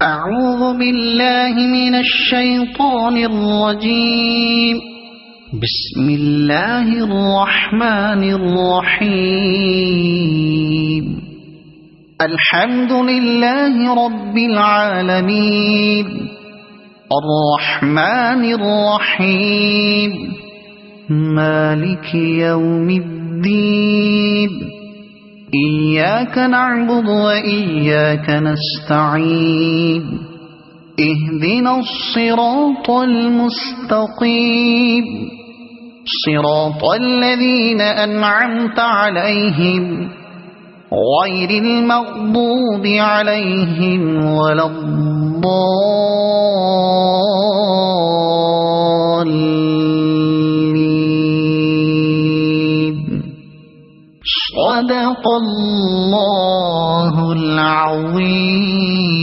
أعوذ بالله من الشيطان الرجيم. بسم الله الرحمن الرحيم. الحمد لله رب العالمين الرحمن الرحيم مالك يوم الدين إياك نعبد وإياك نستعين اهدنا الصراط المستقيم صراط الذين أنعمت عليهم غير المغضوب عليهم ولا الضالين. صدق الله العظيم.